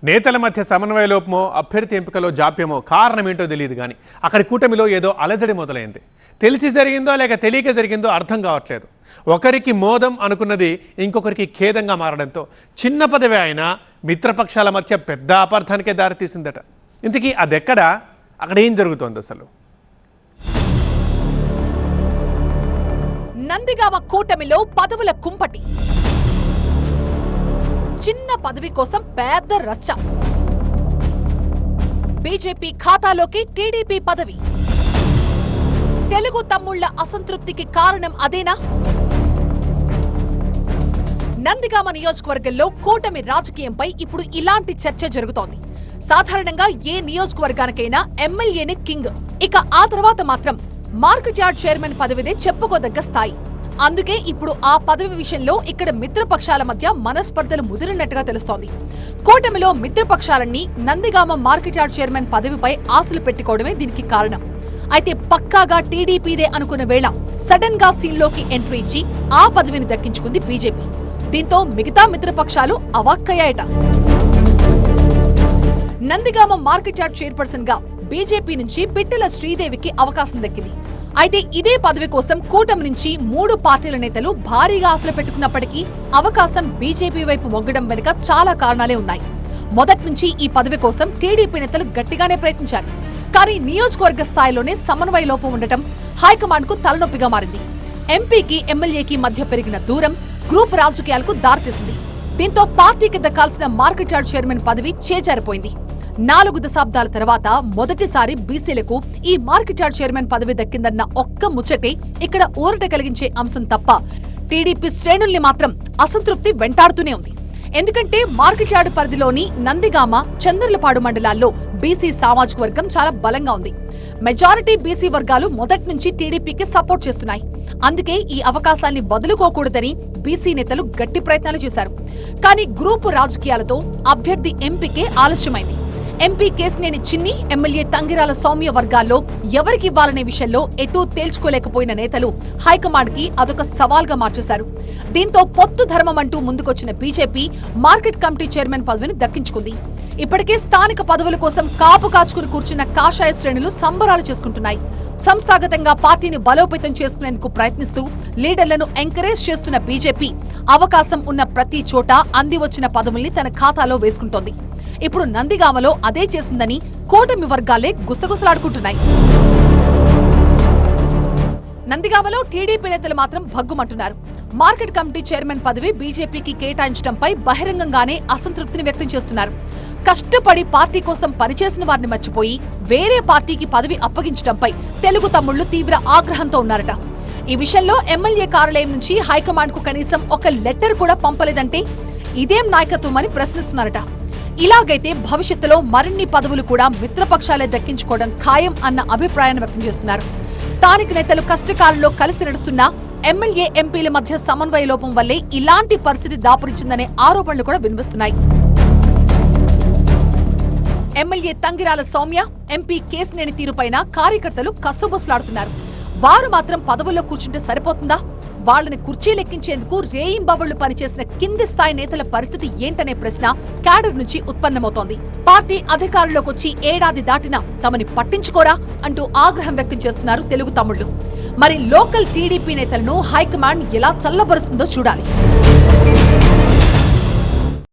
నేతల మధ్య సమన్వయ లోపమో అభ్యర్థి ఎంపికలో జాప్యమో కారణమేంటో తెలియదు కానీ అక్కడి కూటమిలో ఏదో అలజడి మొదలైంది. తెలిసి జరిగిందో లేక తెలియక జరిగిందో అర్థం కావట్లేదు. ఒకరికి మోదం అనుకున్నది ఇంకొకరికి ఖేదంగా మారడంతో చిన్న పదవి అయినా మిత్రపక్షాల మధ్య పెద్ద అపార్థానికే దారితీసిందట. ఇంతకీ అదెక్కడా, అక్కడ ఏం జరుగుతోంది అసలు? నందిగామ కూటమిలో పదవుల కుంపటి, చిన్న పదవి కోసం పెద్ద రచ్చ. బీజేపీ ఖాతాలోకి టీడీపీ పదవి. తెలుగు తమ్ముళ్ల అసంతృప్తికి కారణం అదేనా? నందిగామ నియోజకవర్గంలో కూటమి రాజకీయంపై ఇప్పుడు ఇలాంటి చర్చ జరుగుతోంది. సాధారణంగా ఏ నియోజకవర్గానికైనా ఎమ్మెల్యేని కింగ్, ఇక ఆ తర్వాత మాత్రం మార్కెట్ యార్డ్ చైర్మన్ పదవిదే చెప్పుకోదగ్గ స్థాయి. అందుకే ఇప్పుడు ఆ పదవి విషయంలో ఇక్కడ మిత్రపక్షాల మధ్య మనస్పర్ధలు ముదిరినట్టుగా తెలుస్తోంది. కూటమిలో మిత్రపక్షాలన్నీ నందిగామ మార్కెట్ యార్డ్ చైర్మన్ పదవిపై ఆశలు పెట్టుకోవడమే దీనికి కారణం. అయితే పక్కాగా టీడీపీదే అనుకున్న వేళ సడన్ గా సీన్లోకి ఎంట్రీ ఇచ్చి ఆ పదవిని దక్కించుకుంది బీజేపీ. దీంతో మిగతా మిత్రపక్షాలు అవాక్కయ్యాయట. నందిగామ మార్కెట్ యార్డ్ చైర్పర్సన్ గా బీజేపీ నుంచి పిట్టల శ్రీదేవికి అవకాశం దక్కింది. అయితే ఇదే పదవి కోసం కూటమి నుంచి 3 పార్టీల నేతలు భారీగా ఆశలు పెట్టుకున్నప్పటికీ అవకాశం బీజేపీ వైపు మొగ్గడం వెనుక చాలా కారణాలే ఉన్నాయి. మొదటి నుంచి ఈ పదవి కోసం టీడీపీ నేతలు గట్టిగానే ప్రయత్నించారు. కానీ నియోజకవర్గ స్థాయిలోనే సమన్వయ లోపం ఉండటం హైకమాండ్ కు తలనొప్పిగా మారింది. ఎంపీకి ఎమ్మెల్యేకి మధ్య పెరిగిన దూరం గ్రూప్ రాజకీయాలకు దారితీసింది. దీంతో పార్టీకి దక్కాల్సిన మార్కెట్ యార్డ్ చైర్మన్ పదవి చేజారిపోయింది. 4 దశాబ్దాల తర్వాత మొదటిసారి బీసీలకు ఈ మార్కెట్ యార్డ్ చైర్మన్ పదవి దక్కిందన్న ఒక్క ముచ్చటే ఇక్కడ ఊరట కలిగించే అంశం తప్ప టీడీపీ శ్రేణుల్ని మాత్రం అసంతృప్తి వెంటాడుతూనే ఉంది. ఎందుకంటే మార్కెట్ యార్డ్ పరిధిలోని నందిగామ, చంద్రలపాడు మండలాల్లో బీసీ సామాజిక వర్గం చాలా బలంగా ఉంది. మెజారిటీ బీసీ వర్గాలు మొదటి నుంచి టీడీపీకి సపోర్ట్ చేస్తున్నాయి. అందుకే ఈ అవకాశాన్ని వదులుకోకూడదని బీసీ నేతలు గట్టి ప్రయత్నాలు చేశారు. కానీ గ్రూపు రాజకీయాలతో అభ్యర్థి ఎంపీకే ఆలస్యమైంది. ఎంపీ కేశినేని చిన్ని, ఎమ్మెల్యే తంగిరాల సౌమ్య వర్గాల్లో ఎవరికివ్వాలనే విషయంలో ఎటూ తేల్చుకోలేకపోయిన నేతలు హైకమాండ్ కి అదొక సవాల్గా మార్చేశారు. దీంతో పొత్తు ధర్మం అంటూ ముందుకొచ్చిన బీజేపీ మార్కెట్ కమిటీ చైర్మన్ పదవిని దక్కించుకుంది. ఇప్పటికే స్థానిక పదవుల కోసం కాపు కాచుకుని కూర్చున్న కాషాయ శ్రేణులు సంబరాలు చేసుకుంటున్నాయి. సంస్థాగతంగా పార్టీని బలోపేతం చేసుకునేందుకు ప్రయత్నిస్తూ లీడర్లను ఎంకరేజ్ చేస్తున్న బీజేపీ అవకాశం ఉన్న ప్రతి చోట అంది వచ్చిన పదవుల్ని తన ఖాతాలో వేసుకుంటోంది. ఇప్పుడు నందిగామలో అదే చేస్తుందని కూటమి వర్గాలే గుసగుసలాడుకుంటున్నాయి. నందిగామలో టీడీపీ నేతలు మాత్రం భగ్గుమంటున్నారు. మార్కెట్ కమిటీ చైర్మన్ పదవి బీజేపీకి కేటాయించడంపై బహిరంగంగానే అసంతృప్తిని వ్యక్తం చేస్తున్నారు. కష్టపడి పార్టీ కోసం పనిచేసిన వారిని మర్చిపోయి వేరే పార్టీకి పదవి అప్పగించడంపై తెలుగు తమ్ముళ్లు తీవ్ర ఆగ్రహంతో ఉన్నారట. ఈ విషయంలో ఎమ్మెల్యే కార్యాలయం నుంచి హైకమాండ్ కు కనీసం ఒక లెటర్ కూడా పంపలేదంటే ఇదేం నాయకత్వం అని ప్రశ్నిస్తున్నారట. ఇలాగైతే భవిష్యత్తులో మరిన్ని పదవులు కూడా మిత్రపక్షాలే దక్కించుకోవడం ఖాయం అన్న అభిప్రాయాన్ని వ్యక్తం చేస్తున్నారు. స్థానిక నేతలు కష్టకాలంలో కలిసి నడుస్తున్నా ఎమ్మెల్యే, ఎంపీల మధ్య సమన్వయ లోపం వల్లే ఇలాంటి పరిస్థితి దాపురించిందనే ఆరోపణలు కూడా వినిపిస్తున్నాయి. ఎమ్మెల్యే తంగిరాల సౌమ్య, ఎంపీ కేశినేని తీరుపైన కార్యకర్తలు కస్సుబొస్సులాడుతున్నారు. వారు మాత్రం పదవుల్లో కూర్చుంటే సరిపోతుందా? వాళ్లని కుర్చీలెక్కించేందుకు రేయింబవళ్లు పనిచేసిన కింది స్థాయి నేతల పరిస్థితి ఏంటనే ప్రశ్న క్యాడర్ నుంచి ఉత్పన్నమవుతోంది. పార్టీ అధికారంలోకి వచ్చి ఏడాది దాటినా తమని పట్టించుకోరా అంటూ ఆగ్రహం వ్యక్తం చేస్తున్నారు తెలుగు తమ్ముళ్లు. మరి లోకల్ టీడీపీ నేతలను హైకమాండ్ ఎలా చల్లబరుస్తుందో చూడాలి.